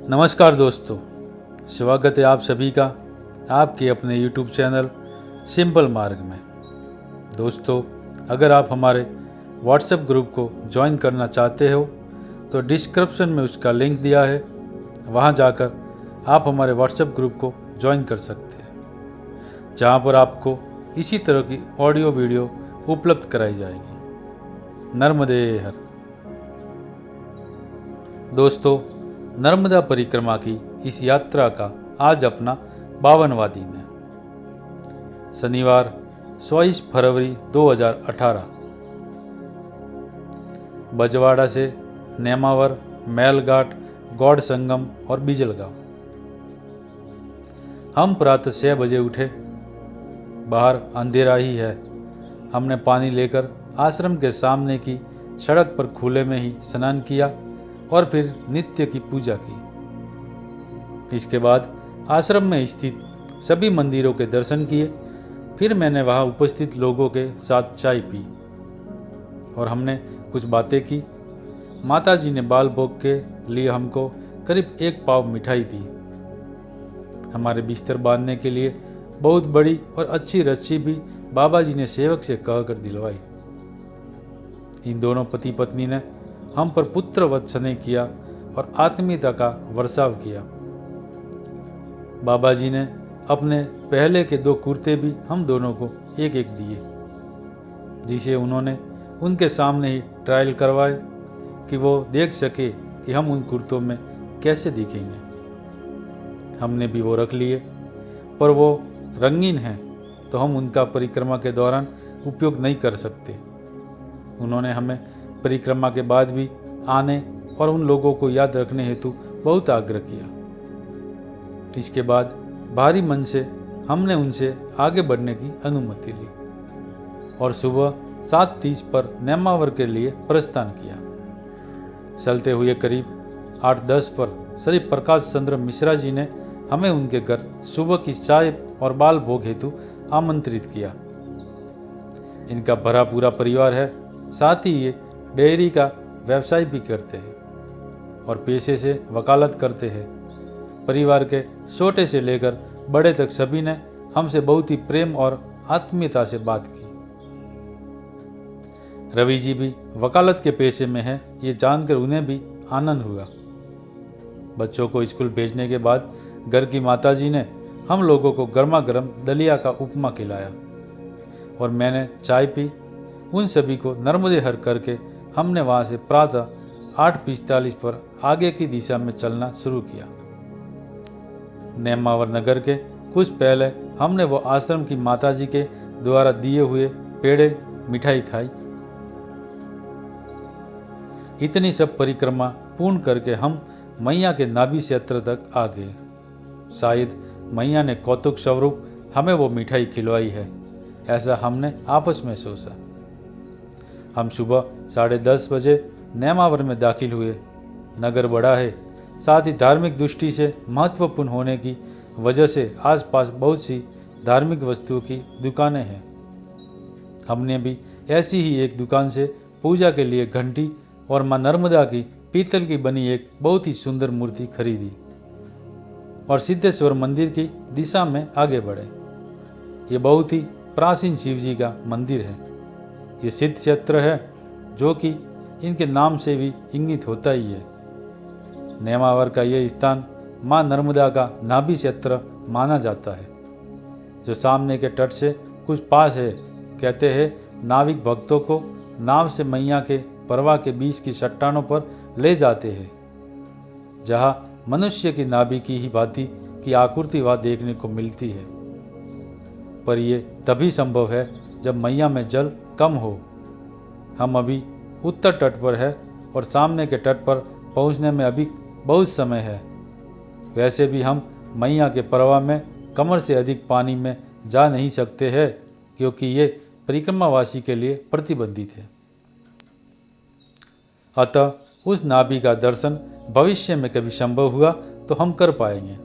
नमस्कार दोस्तों, स्वागत है आप सभी का आपके अपने YouTube चैनल सिंपल मार्ग में। दोस्तों, अगर आप हमारे WhatsApp ग्रुप को ज्वाइन करना चाहते हो तो डिस्क्रिप्शन में उसका लिंक दिया है, वहां जाकर आप हमारे WhatsApp ग्रुप को ज्वाइन कर सकते हैं, जहां पर आपको इसी तरह की ऑडियो वीडियो उपलब्ध कराई जाएगी। नर्मदे हर। दोस्तों, नर्मदा परिक्रमा की इस यात्रा का आज अपना 52वां दिन है। शनिवार 24 फरवरी 2018। बजवाड़ा से नेमावर, मैलघाट, गौड़ संगम और बिजलगांव। हम प्रातः 6 बजे उठे। बाहर अंधेरा ही है। हमने पानी लेकर आश्रम के सामने की सड़क पर खुले में ही स्नान किया और फिर नित्य की पूजा की। इसके बाद आश्रम में स्थित सभी मंदिरों के दर्शन किए। फिर मैंने वहां उपस्थित लोगों के साथ चाय पी और हमने कुछ बातें की। माता जी ने बाल भोग के लिए हमको करीब 1 पाव मिठाई दी। हमारे बिस्तर बांधने के लिए बहुत बड़ी और अच्छी रस्सी भी बाबा जी ने सेवक से कहकर दिलवाई। इन दोनों पति पत्नी ने हम पर पुत्रवत स्नेह किया और आत्मीयता का वर्षाव किया। बाबा जी ने अपने पहले के 2 कुर्ते भी हम दोनों को एक एक दिए, जिसे उन्होंने उनके सामने ही ट्रायल करवाए कि वो देख सके कि हम उन कुर्तों में कैसे दिखेंगे। हमने भी वो रख लिए, पर वो रंगीन हैं तो हम उनका परिक्रमा के दौरान उपयोग नहीं कर सकते। उन्होंने हमें परिक्रमा के बाद भी आने और उन लोगों को याद रखने हेतु बहुत आग्रह किया। इसके बाद भारी मन से हमने उनसे आगे बढ़ने की अनुमति ली और सुबह 7:30 पर नेमावर के लिए प्रस्थान किया। चलते हुए करीब 8:10 पर श्री प्रकाश चंद्र मिश्रा जी ने हमें उनके घर सुबह की चाय और बाल भोग हेतु आमंत्रित किया। इनका भरा पूरा परिवार है, साथ ही ये डेयरी का व्यवसाय भी करते हैं और पेशे से वकालत करते हैं। परिवार के छोटे से लेकर बड़े तक सभी ने हमसे बहुत ही प्रेम और आत्मीयता से बात की। रवि जी भी वकालत के पेशे में हैं, ये जानकर उन्हें भी आनंद हुआ। बच्चों को स्कूल भेजने के बाद घर की माता जी ने हम लोगों को गर्मा गर्म दलिया का उपमा खिलाया और मैंने चाय पी। उन सभी को नर्मदे हर करके हमने वहाँ से प्रातः 8:45 पर आगे की दिशा में चलना शुरू किया। नेमावर नगर के कुछ पहले हमने वो आश्रम की माताजी के द्वारा दिए हुए पेड़े मिठाई खाई। इतनी सब परिक्रमा पूर्ण करके हम मैया के नाभि क्षेत्र तक आ गए। शायद मैया ने कौतुक स्वरूप हमें वो मिठाई खिलवाई है, ऐसा हमने आपस में सोचा। हम सुबह 10:30 बजे नेमावर में दाखिल हुए। नगर बड़ा है, साथ ही धार्मिक दृष्टि से महत्वपूर्ण होने की वजह से आसपास बहुत सी धार्मिक वस्तुओं की दुकानें हैं। हमने भी ऐसी ही एक दुकान से पूजा के लिए घंटी और मां नर्मदा की पीतल की बनी एक बहुत ही सुंदर मूर्ति खरीदी और सिद्धेश्वर मंदिर की दिशा में आगे बढ़े। ये बहुत ही प्राचीन शिव जी का मंदिर है। ये सिद्ध क्षेत्र है, जो कि इनके नाम से भी इंगित होता ही है। नेमावर का यह स्थान मां नर्मदा का नाभि क्षेत्र माना जाता है, जो सामने के तट से कुछ पास है। कहते हैं नाविक भक्तों को नाव से मैया के प्रवाह के बीच की चट्टानों पर ले जाते हैं, जहां मनुष्य की नाभि की ही भांति की आकृति वहां देखने को मिलती है। पर यह तभी संभव है जब मैया में जल कम हो। हम अभी उत्तर तट पर है और सामने के तट पर पहुंचने में अभी बहुत समय है। वैसे भी हम मैया के प्रवाह में कमर से अधिक पानी में जा नहीं सकते हैं, क्योंकि ये परिक्रमावासी के लिए प्रतिबंधित है। अतः उस नाभि का दर्शन भविष्य में कभी संभव हुआ तो हम कर पाएंगे।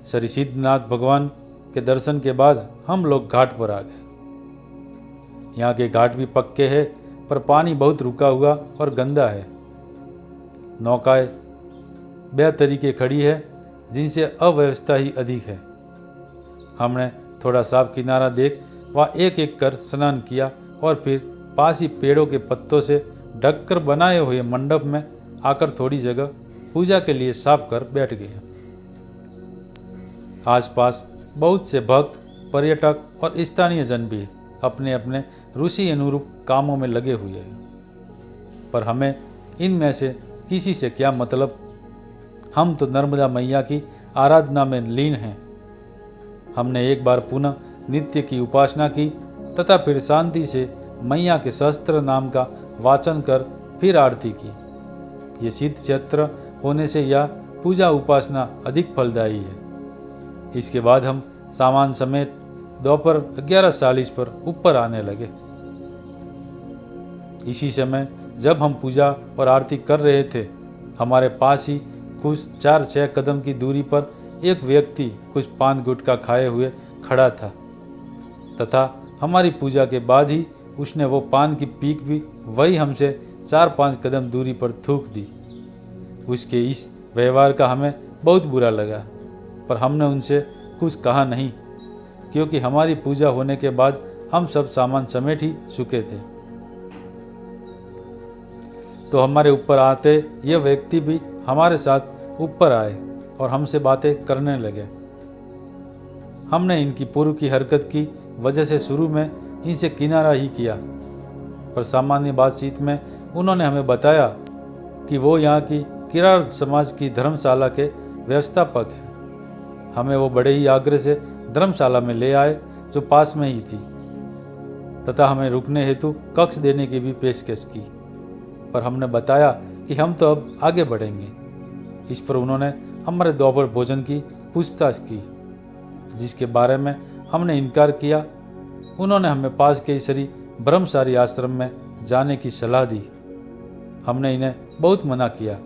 श्री सिद्धनाथ भगवान के दर्शन के बाद हम लोग घाट पर आ गए। यहाँ के घाट भी पक्के हैं, पर पानी बहुत रुका हुआ और गंदा है। नौकाएं वह तरीके खड़ी है जिनसे अव्यवस्था ही अधिक है। हमने थोड़ा साफ किनारा देख वहाँ एक एक कर स्नान किया और फिर पास ही पेड़ों के पत्तों से ढककर बनाए हुए मंडप में आकर थोड़ी जगह पूजा के लिए साफ कर बैठ गए। आसपास बहुत से भक्त, पर्यटक और स्थानीय जन भी अपने अपने रुचि अनुरूप कामों में लगे हुए हैं, पर हमें इनमें से किसी से क्या मतलब। हम तो नर्मदा मैया की आराधना में लीन हैं। हमने एक बार पुनः नित्य की उपासना की तथा फिर शांति से मैया के सहस्त्र नाम का वाचन कर फिर आरती की। ये सिद्ध क्षेत्र होने से यह पूजा उपासना अधिक फलदायी है। इसके बाद हम सामान समेत दोपहर 11:40 पर ऊपर आने लगे। इसी समय जब हम पूजा और आरती कर रहे थे, हमारे पास ही कुछ 4-6 कदम की दूरी पर एक व्यक्ति कुछ पान गुटखा खाए हुए खड़ा था तथा हमारी पूजा के बाद ही उसने वो पान की पीक भी वही हमसे 4-5 कदम दूरी पर थूक दी। उसके इस व्यवहार का हमें बहुत बुरा लगा, पर हमने उनसे कुछ कहा नहीं, क्योंकि हमारी पूजा होने के बाद हम सब सामान समेट ही चुके थे। तो हमारे ऊपर आते ये व्यक्ति भी हमारे साथ ऊपर आए और हमसे बातें करने लगे। हमने इनकी पूर्व की हरकत की वजह से शुरू में इनसे किनारा ही किया, पर सामान्य बातचीत में उन्होंने हमें बताया कि वो यहाँ की किरार समाज की धर्मशाला के व्यवस्थापक हैं। हमें वो बड़े ही आग्रह से धर्मशाला में ले आए जो पास में ही थी तथा हमें रुकने हेतु कक्ष देने की भी पेशकश की, पर हमने बताया कि हम तो अब आगे बढ़ेंगे। इस पर उन्होंने हमारे दोपहर भोजन की पूछताछ की, जिसके बारे में हमने इनकार किया। उन्होंने हमें पास के श्री ब्रह्मचारी आश्रम में जाने की सलाह दी। हमने इन्हें बहुत मना किया,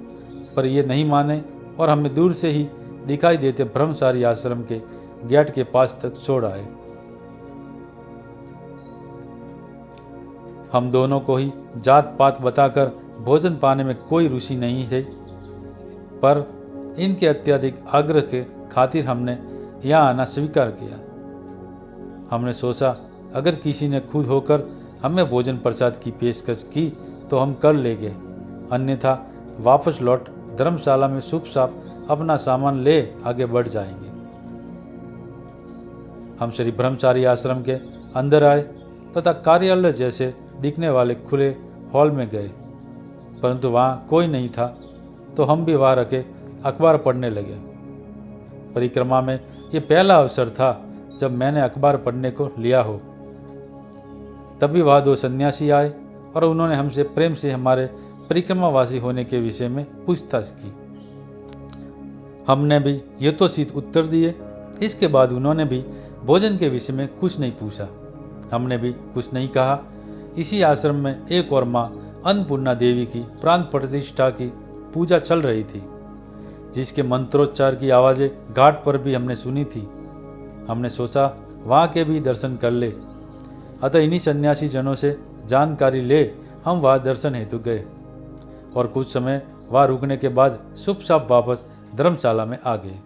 पर ये नहीं माने और हमें दूर से ही दिखाई देते ब्रह्मचारी आश्रम के गेट के पास तक छोड़ आए। हम दोनों को ही जात पात बताकर भोजन पाने में कोई रुचि नहीं है, पर इनके अत्यधिक आग्रह के खातिर हमने यहाँ आना स्वीकार किया। हमने सोचा अगर किसी ने खुद होकर हमें भोजन प्रसाद की पेशकश की तो हम कर लेंगे, अन्यथा वापस लौट धर्मशाला में शुभ साफ अपना सामान ले आगे बढ़ जाएंगे। हम श्री ब्रह्मचारी आश्रम के अंदर आए तथा कार्यालय जैसे दिखने वाले खुले हॉल में गए, परंतु वहाँ कोई नहीं था, तो हम भी वहाँ रखे अखबार पढ़ने लगे। परिक्रमा में ये पहला अवसर था जब मैंने अखबार पढ़ने को लिया हो। तभी वहाँ 2 सन्यासी आए और उन्होंने हमसे प्रेम से हमारे परिक्रमावासी होने के विषय में पूछताछ की। हमने भी यथोचित उत्तर दिए। इसके बाद उन्होंने भी भोजन के विषय में कुछ नहीं पूछा, हमने भी कुछ नहीं कहा। इसी आश्रम में एक और माँ अन्नपूर्णा देवी की प्राण प्रतिष्ठा की पूजा चल रही थी, जिसके मंत्रोच्चार की आवाज़ें घाट पर भी हमने सुनी थी। हमने सोचा वहाँ के भी दर्शन कर ले, अतः इन्हीं सन्यासी जनों से जानकारी ले हम वहाँ दर्शन हेतु गए और कुछ समय वहाँ रुकने के बाद शुभ साफ वापस धर्मशाला में आ गए।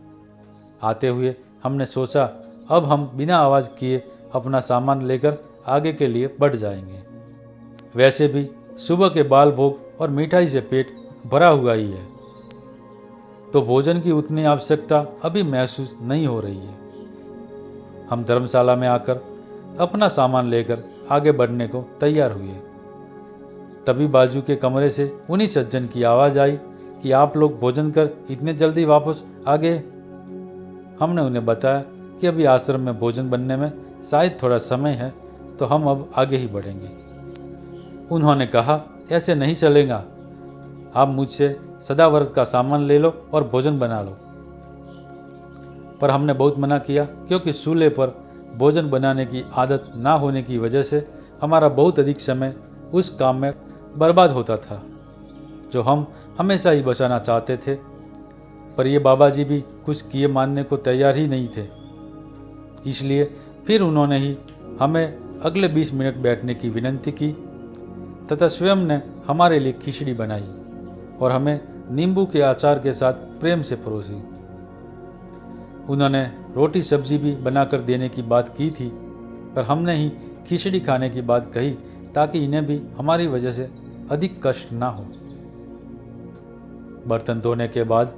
आते हुए हमने सोचा अब हम बिना आवाज़ किए अपना सामान लेकर आगे के लिए बढ़ जाएंगे। वैसे भी सुबह के बाल भोग और मिठाई से पेट भरा हुआ ही है, तो भोजन की उतनी आवश्यकता अभी महसूस नहीं हो रही है। हम धर्मशाला में आकर अपना सामान लेकर आगे बढ़ने को तैयार हुए। तभी बाजू के कमरे से उन्हीं सज्जन की आवाज़ आई कि आप लोग भोजन कर इतने जल्दी वापस आ गए। हमने उन्हें बताया कि अभी आश्रम में भोजन बनने में शायद थोड़ा समय है, तो हम अब आगे ही बढ़ेंगे। उन्होंने कहा ऐसे नहीं चलेगा, आप मुझसे सदाव्रत का सामान ले लो और भोजन बना लो। पर हमने बहुत मना किया, क्योंकि चूल्हे पर भोजन बनाने की आदत ना होने की वजह से हमारा बहुत अधिक समय उस काम में बर्बाद होता था, जो हम हमेशा ही बचाना चाहते थे। पर ये बाबा जी भी कुछ किए मानने को तैयार ही नहीं थे। इसलिए फिर उन्होंने ही हमें अगले 20 मिनट बैठने की विनती की तथा स्वयं ने हमारे लिए खिचड़ी बनाई और हमें नींबू के अचार के साथ प्रेम से परोसी। उन्होंने रोटी सब्जी भी बनाकर देने की बात की थी, पर हमने ही खिचड़ी खाने की बात कही ताकि इन्हें भी हमारी वजह से अधिक कष्ट ना हो। बर्तन धोने के बाद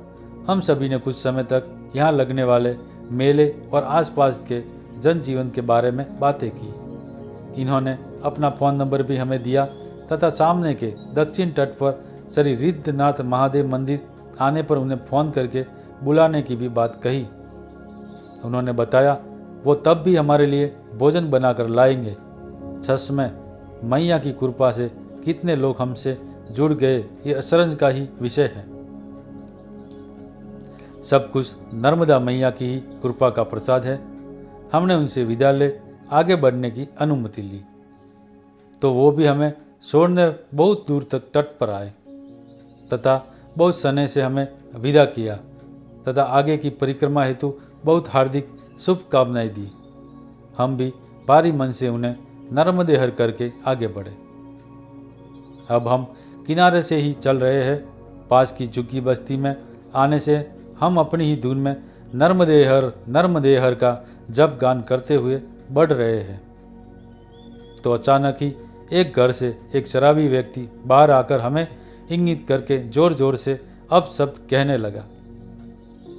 हम सभी ने कुछ समय तक यहाँ लगने वाले मेले और आसपास के जनजीवन के बारे में बातें की। इन्होंने अपना फ़ोन नंबर भी हमें दिया तथा सामने के दक्षिण तट पर श्री रिद्धनाथ महादेव मंदिर आने पर उन्हें फ़ोन करके बुलाने की भी बात कही। उन्होंने बताया वो तब भी हमारे लिए भोजन बनाकर लाएंगे। सच में मैया की कृपा से कितने लोग हमसे जुड़ गए, ये अचरज का ही विषय है। सब कुछ नर्मदा मैया की ही कृपा का प्रसाद है। हमने उनसे विदा ले आगे बढ़ने की अनुमति ली तो वो भी हमें छोड़ने बहुत दूर तक तट पर आए तथा बहुत स्नेह से हमें विदा किया तथा आगे की परिक्रमा हेतु बहुत हार्दिक शुभकामनाएं दी। हम भी भारी मन से उन्हें नर्मदे हर करके आगे बढ़े। अब हम किनारे से ही चल रहे हैं। पास की झुग्गी बस्ती में आने से हम अपनी ही धुन में नर्मदे हर का जप गान करते हुए बढ़ रहे हैं तो अचानक ही एक घर से एक शराबी व्यक्ति बाहर आकर हमें इंगित करके जोर जोर से अपशब्द कहने लगा।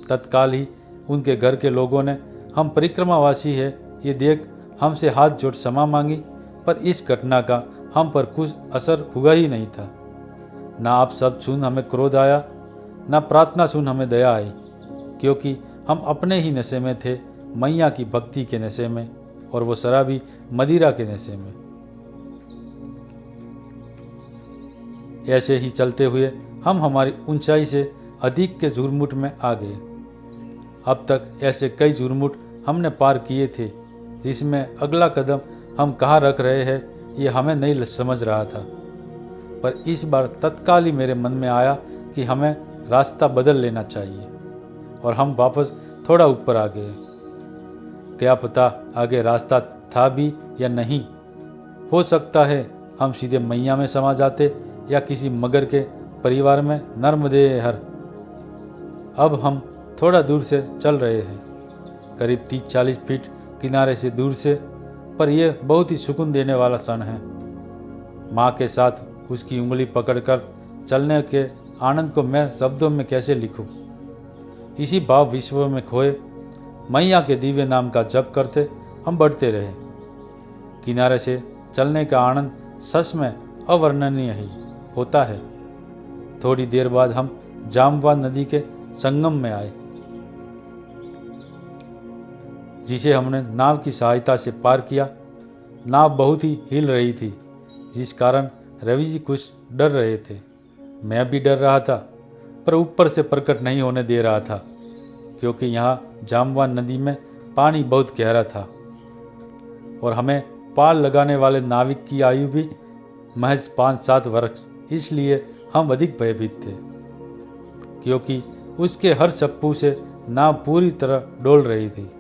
तत्काल ही उनके घर के लोगों ने हम परिक्रमावासी है ये देख हमसे हाथ जोड़ क्षमा मांगी, पर इस घटना का हम पर कुछ असर हुआ ही नहीं था। ना आप शब्द सुन हमें क्रोध आया, ना प्रार्थना सुन हमें दया आई, क्योंकि हम अपने ही नशे में थे, मैया की भक्ति के नशे में और वो शराबी मदिरा के नशे में। ऐसे ही चलते हुए हम हमारी ऊंचाई से अधिक के झुरमुट में आ गए। अब तक ऐसे कई झुरमुट हमने पार किए थे जिसमें अगला कदम हम कहाँ रख रहे हैं ये हमें नहीं समझ रहा था, पर इस बार तत्काल ही मेरे मन में आया कि हमें रास्ता बदल लेना चाहिए और हम वापस थोड़ा ऊपर आ गए। क्या पता आगे रास्ता था भी या नहीं, हो सकता है हम सीधे मैया में समा जाते या किसी मगर के परिवार में नर्मदे हर। अब हम थोड़ा दूर से चल रहे हैं, करीब 30-40 फीट किनारे से दूर से, पर यह बहुत ही सुकून देने वाला क्षण है। माँ के साथ उसकी उंगली पकड़कर चलने के आनंद को मैं शब्दों में कैसे लिखूं। इसी भाव विश्व में खोए मैया के दिव्य नाम का जप करते हम बढ़ते रहे। किनारे से चलने का आनंद सच में अवर्णनीय ही होता है। थोड़ी देर बाद हम जामवान नदी के संगम में आए, जिसे हमने नाव की सहायता से पार किया। नाव बहुत ही हिल रही थी, जिस कारण रवि जी कुछ डर रहे थे। मैं भी डर रहा था, पर ऊपर से प्रकट नहीं होने दे रहा था, क्योंकि यहाँ जामवान नदी में पानी बहुत गहरा था और हमें पाल लगाने वाले नाविक की आयु भी महज 5-7 वर्ष, इसलिए हम अधिक भयभीत थे, क्योंकि उसके हर चप्पू से नाव पूरी तरह डोल रही थी।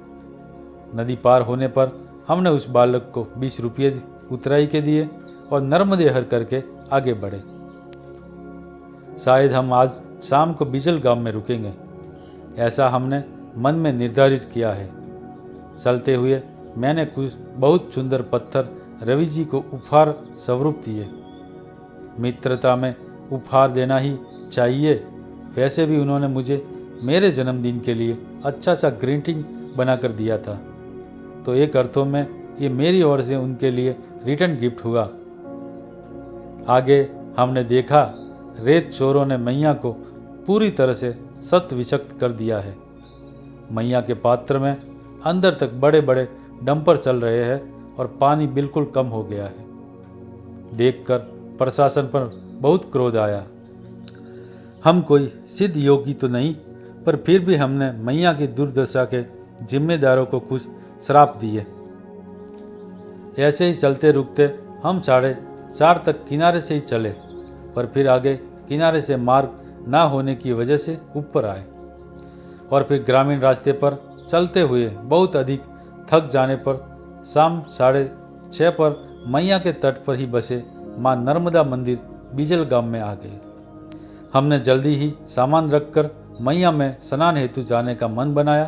नदी पार होने पर हमने उस बालक को 20 रुपये उतराई के दिए और नर्मदे हर करके आगे बढ़े। शायद हम आज शाम को बिजल गांव में रुकेंगे, ऐसा हमने मन में निर्धारित किया है। चलते हुए मैंने कुछ बहुत सुंदर पत्थर रवि जी को उपहार स्वरूप दिए। मित्रता में उपहार देना ही चाहिए। वैसे भी उन्होंने मुझे मेरे जन्मदिन के लिए अच्छा सा ग्रीटिंग बनाकर दिया था, तो एक अर्थों में ये मेरी ओर से उनके लिए रिटर्न गिफ्ट हुआ। आगे हमने देखा रेत चोरों ने मैया को पूरी तरह से सत विषक्त कर दिया है। मैया के पात्र में अंदर तक बड़े बड़े डंपर चल रहे हैं और पानी बिल्कुल कम हो गया है। देखकर प्रशासन पर बहुत क्रोध आया। हम कोई सिद्ध योगी तो नहीं, पर फिर भी हमने मैया की दुर्दशा के जिम्मेदारों को कुछ श्राप दिए। ऐसे ही चलते रुकते हम 4:30 तक किनारे से ही चले, पर फिर आगे किनारे से मार्ग ना होने की वजह से ऊपर आए और फिर ग्रामीण रास्ते पर चलते हुए बहुत अधिक थक जाने पर शाम 6:30 पर मैया के तट पर ही बसे मां नर्मदा मंदिर बिजल गांव में आ गए। हमने जल्दी ही सामान रखकर मैया में स्नान हेतु जाने का मन बनाया,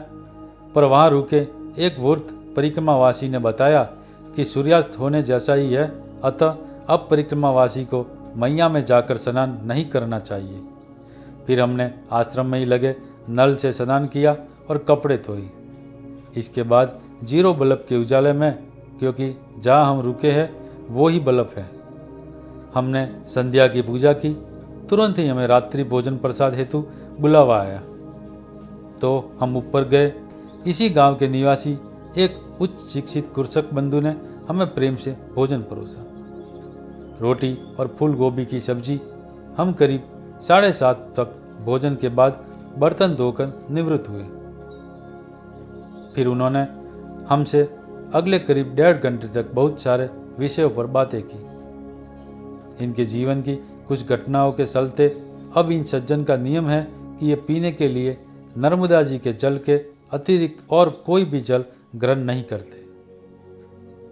पर वहाँ रुके एक वृद्ध परिक्रमावासी ने बताया कि सूर्यास्त होने जैसा ही है, अतः अब परिक्रमावासी को मैया में जाकर स्नान नहीं करना चाहिए। फिर हमने आश्रम में ही लगे नल से स्नान किया और कपड़े धोए। इसके बाद 0 बल्ब के उजाले में, क्योंकि जहाँ हम रुके हैं वो ही बल्ब है, हमने संध्या की पूजा की। तुरंत ही हमें रात्रि भोजन प्रसाद हेतु बुलावा आया, तो हम ऊपर गए। इसी गांव के निवासी एक उच्च शिक्षित कृषक बंधु ने हमें प्रेम से भोजन परोसा। रोटी और फूल गोभी की सब्जी। हम करीब 7:30 तक भोजन के बाद बर्तन धोकर निवृत्त हुए। फिर उन्होंने हमसे अगले करीब 1.5 घंटे तक बहुत सारे विषयों पर बातें की। इनके जीवन की कुछ घटनाओं के चलते अब इन सज्जन का नियम है कि ये पीने के लिए नर्मदा जी के जल के अतिरिक्त और कोई भी जल ग्रहण नहीं करते।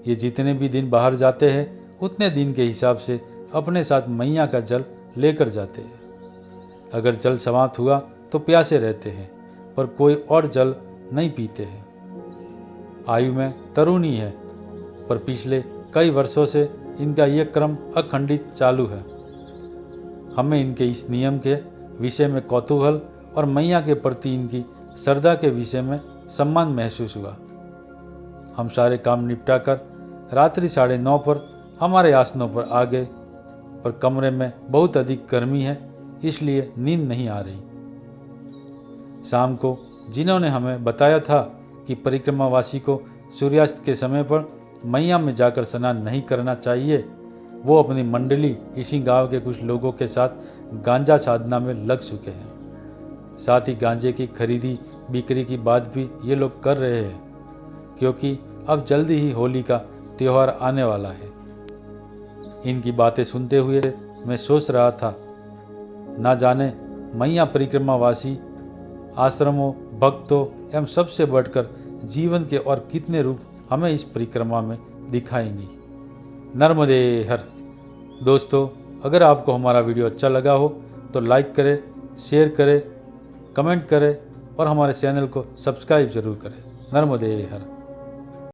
ये जितने भी दिन बाहर जाते हैं उतने दिन के हिसाब से अपने साथ मैया का जल लेकर जाते हैं। अगर जल समाप्त हुआ तो प्यासे रहते हैं, पर कोई और जल नहीं पीते हैं। आयु में तरुण ही है, पर पिछले कई वर्षों से इनका यह क्रम अखंडित चालू है। हमें इनके इस नियम के विषय में कौतूहल और मैया के प्रति इनकी श्रद्धा के विषय में सम्मान महसूस हुआ। हम सारे काम निपटाकर रात्रि 9:30 पर हमारे आसनों पर आ गए, पर कमरे में बहुत अधिक गर्मी है, इसलिए नींद नहीं आ रही। शाम को जिन्होंने हमें बताया था कि परिक्रमावासी को सूर्यास्त के समय पर मैया में जाकर स्नान नहीं करना चाहिए, वो अपनी मंडली इसी गांव के कुछ लोगों के साथ गांजा साधना में लग चुके हैं। साथ ही गांजे की खरीदी बिक्री की बात भी ये लोग कर रहे हैं, क्योंकि अब जल्दी ही होली का त्यौहार आने वाला है। इनकी बातें सुनते हुए मैं सोच रहा था, ना जाने मैया परिक्रमावासी आश्रमों, भक्तों एवं सबसे बढ़कर जीवन के और कितने रूप हमें इस परिक्रमा में दिखाएंगी। नर्मदे हर। दोस्तों, अगर आपको हमारा वीडियो अच्छा लगा हो तो लाइक करें, शेयर करें, कमेंट करें और हमारे चैनल को सब्सक्राइब जरूर करें। नर्मदे हर।